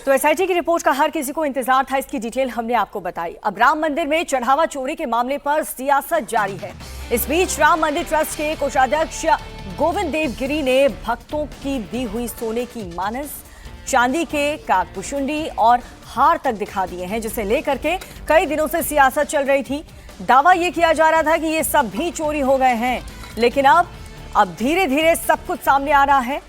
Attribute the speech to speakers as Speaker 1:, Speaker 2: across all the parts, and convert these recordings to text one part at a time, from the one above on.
Speaker 1: तो एसआईटी की रिपोर्ट का हर किसी को इंतजार था, इसकी डिटेल हमने आपको बताई। अब राम मंदिर में चढ़ावा चोरी के मामले पर सियासत जारी है। इस बीच राम मंदिर ट्रस्ट के कोषाध्यक्ष गोविंद देव गिरी ने भक्तों की दी हुई सोने की मानस, चांदी के काकभुशुंडी और हार तक दिखा दिए हैं, जिसे लेकर के कई दिनों से सियासत चल रही थी। दावा यह किया जा रहा था कि ये सब भी चोरी हो गए हैं, लेकिन अब धीरे धीरे सब कुछ सामने आ रहा है।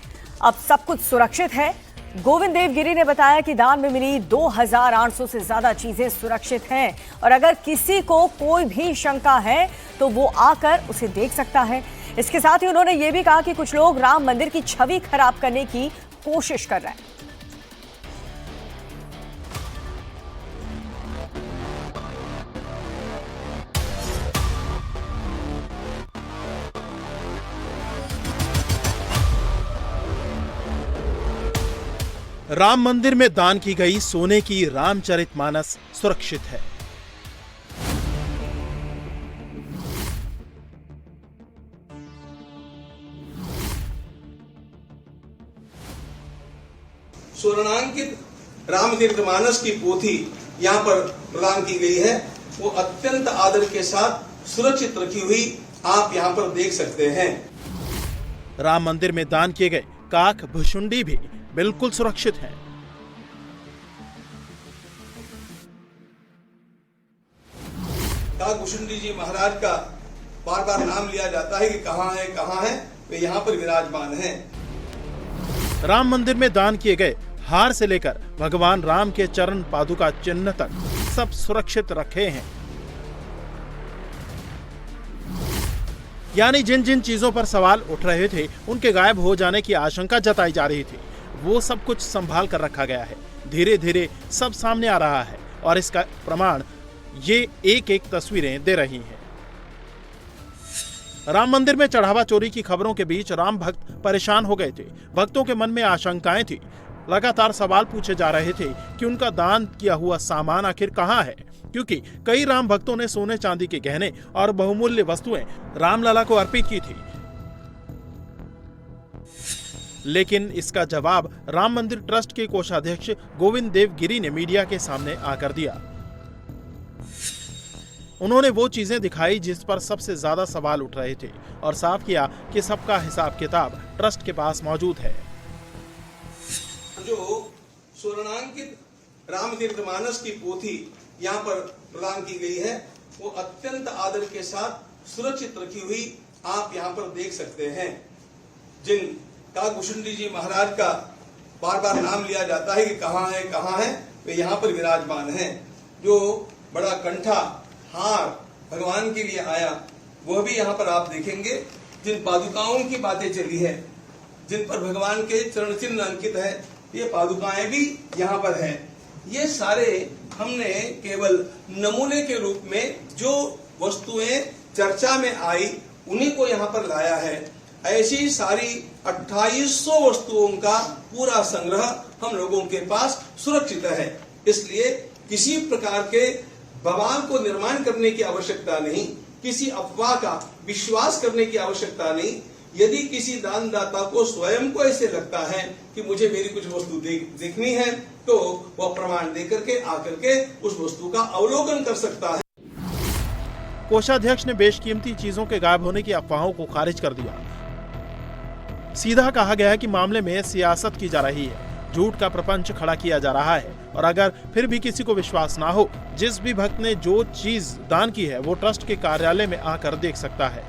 Speaker 1: अब सब कुछ सुरक्षित है। गोविंद देव गिरी ने बताया कि दान में मिली 2800 से ज्यादा चीजें सुरक्षित हैं और अगर किसी को कोई भी शंका है तो वो आकर उसे देख सकता है। इसके साथ ही उन्होंने ये भी कहा कि कुछ लोग राम मंदिर की छवि खराब करने की कोशिश कर रहे हैं।
Speaker 2: राम मंदिर में दान की गई सोने की रामचरितमानस सुरक्षित है।
Speaker 3: स्वर्णांकित रामचरितमानस की पोथी यहाँ पर प्रदान की गई है। वो अत्यंत आदर के साथ सुरक्षित रखी हुई आप यहाँ पर देख सकते हैं।
Speaker 2: राम मंदिर में दान किए गए काकभुशुंडी भी बिल्कुल सुरक्षित है।
Speaker 3: काकभुशुंडी जी महाराज का बार बार नाम लिया जाता है कि कहाँ है, वे यहाँ पर विराजमान हैं।
Speaker 2: राम मंदिर में दान किए गए हार से लेकर भगवान राम के चरण पादुका चिन्ह तक सब सुरक्षित रखे हैं। यानी जिन जिन चीजों पर सवाल उठ रहे थे, उनके गायब हो जाने की आशंका जताई जा रही थी, वो सब कुछ संभाल कर रखा गया है। धीरे धीरे सब सामने आ रहा है और इसका प्रमाण ये एक एक तस्वीरें दे रही हैं। राम मंदिर में चढ़ावा चोरी की खबरों के बीच राम भक्त परेशान हो गए थे। भक्तों के मन में आशंकाएं थी। लगातार सवाल पूछे जा रहे थे कि उनका दान किया हुआ सामान आखिर कहां है, क्योंकि कई राम भक्तों ने सोने चांदी के गहने और बहुमूल्य वस्तुएं रामलला को अर्पित की थी। लेकिन इसका जवाब राम मंदिर ट्रस्ट के कोषाध्यक्ष गोविंद देव गिरी ने मीडिया के सामने आकर दिया। उन्होंने वो चीजें दिखाई जिस पर सबसे ज्यादा सवाल उठ रहे थे और साफ किया कि सबका हिसाब किताब ट्रस्ट के पास मौजूद है।
Speaker 3: जो स्वर्णांकित रामचरितमानस की पोथी यहाँ पर प्रदान की गई है, वो अत्यंत आदर के साथ सुरक्षित रखी हुई आप यहाँ पर देख सकते हैं। जिन काकभुशुंडी जी महाराज का बार बार नाम लिया जाता है कि कहाँ है, वे यहाँ पर विराजमान हैं। जो बड़ा कंठा हार भगवान के लिए आया, वह भी यहाँ पर आप देखेंगे। जिन पादुकाओं की बातें चली है, जिन पर भगवान के चरण चिन्ह अंकित है, ये पादुकाएं भी यहाँ पर हैं। ये सारे हमने केवल नमूने के रूप में जो वस्तुएं चर्चा में आई, उन्हीं को यहाँ पर लाया है। ऐसी सारी 2800 वस्तुओं का पूरा संग्रह हम लोगों के पास सुरक्षित है। इसलिए किसी प्रकार के बवाल को निर्माण करने की आवश्यकता नहीं, किसी अफवाह का विश्वास करने की आवश्यकता नहीं। यदि किसी दानदाता को स्वयं को ऐसे लगता है कि मुझे मेरी कुछ वस्तु देखनी है, तो वह प्रमाण देकर के आकर के उस वस्तु का अवलोकन कर सकता है।
Speaker 2: कोषाध्यक्ष ने बेशकीमती चीजों के गायब होने की अफवाहों को खारिज कर दिया। सीधा कहा गया है कि मामले में सियासत की जा रही है, झूठ का प्रपंच खड़ा किया जा रहा है और अगर फिर भी किसी को विश्वास ना हो, जिस भी भक्त ने जो चीज दान की है वो ट्रस्ट के कार्यालय में आकर देख सकता है।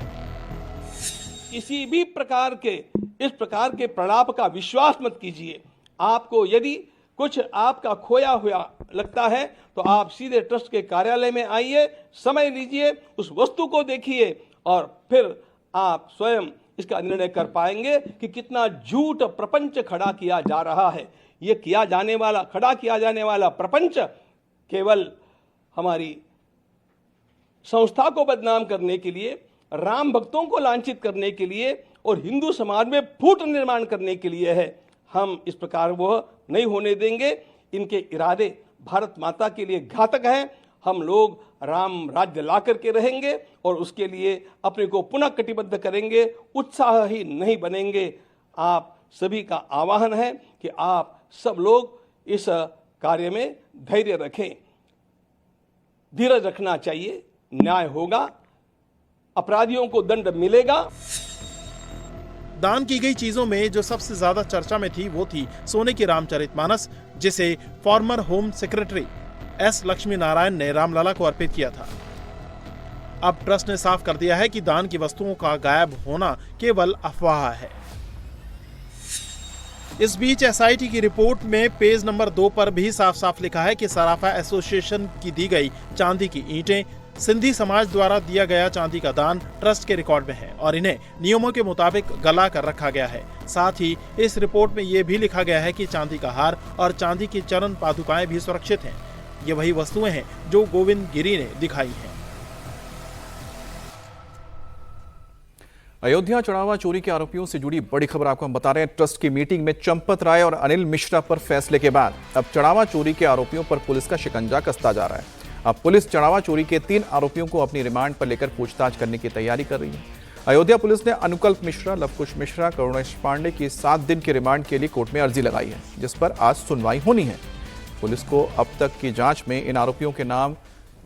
Speaker 4: किसी भी प्रकार के इस प्रकार के प्रलाप का विश्वास मत कीजिए। आपको यदि कुछ आपका खोया हुआ लगता है तो आप सीधे ट्रस्ट के कार्यालय में आइए, समय लीजिए, उस वस्तु को देखिए और फिर आप स्वयं इसका निर्णय कर पाएंगे कि कितना झूठ प्रपंच खड़ा किया जा रहा है। ये खड़ा किया जाने वाला प्रपंच केवल हमारी संस्था को बदनाम करने के लिए, राम भक्तों को लांछित करने के लिए और हिंदू समाज में फूट निर्माण करने के लिए है। हम इस प्रकार वह नहीं होने देंगे। इनके इरादे भारत माता के लिए घातक हैं। हम लोग राम राज्य ला करके रहेंगे और उसके लिए अपने को पुनः कटिबद्ध करेंगे, उत्साही नहीं बनेंगे। आप सभी का आह्वान है कि आप सब लोग इस कार्य में धैर्य रखें, धीरज रखना चाहिए, न्याय होगा, अपराधियों को दंड मिलेगा।
Speaker 2: दान की गई चीजों में जो सबसे ज्यादा चर्चा में थी वो थी सोने की रामचरितमानस, जिसे farmer home secretary S Lakshmi Narayan ने रामलला को अर्पित किया था। अब ट्रस्ट ने साफ कर दिया है कि दान की वस्तुओं का गायब होना केवल अफवाह है। इस बीच एसआईटी की रिपोर्ट में पेज नंबर 2 पर भी साफ साफ लिखा है कि सराफा एसोसिएशन की दी गई चांदी की ईंटें सिंधी समाज द्वारा दिया गया चांदी का दान ट्रस्ट के रिकॉर्ड में है और इन्हें नियमों के मुताबिक गला कर रखा गया है। साथ ही इस रिपोर्ट में यह भी लिखा गया है कि चांदी का हार और चांदी की चरण पादुकाएं भी सुरक्षित हैं। ये वही वस्तुएं हैं जो गोविंद गिरी ने दिखाई हैं।
Speaker 5: अयोध्या चढ़ावा चोरी के आरोपियों से जुड़ी बड़ी खबर आपको हम बता रहे हैं। ट्रस्ट की मीटिंग में चंपत राय और अनिल मिश्रा पर फैसले के बाद अब चढ़ावा चोरी के आरोपियों पर पुलिस का शिकंजा कसता जा रहा है। अब पुलिस चढ़ावा चोरी के 3 आरोपियों को अपनी रिमांड पर लेकर पूछताछ करने की तैयारी कर रही है। अयोध्या पुलिस ने अनुकल्प मिश्रा, लवकुश मिश्रा, करुणेश पांडे की 7 दिन की रिमांड के लिए कोर्ट में अर्जी लगाई है, जिस पर आज सुनवाई होनी है। पुलिस को अब तक की जांच में इन आरोपियों के नाम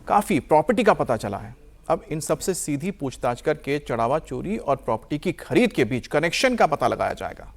Speaker 5: काफी प्रॉपर्टी का पता चला है। अब इन सबसे सीधी पूछताछ करके चढ़ावा चोरी और प्रॉपर्टी की खरीद के बीच कनेक्शन का पता लगाया जाएगा।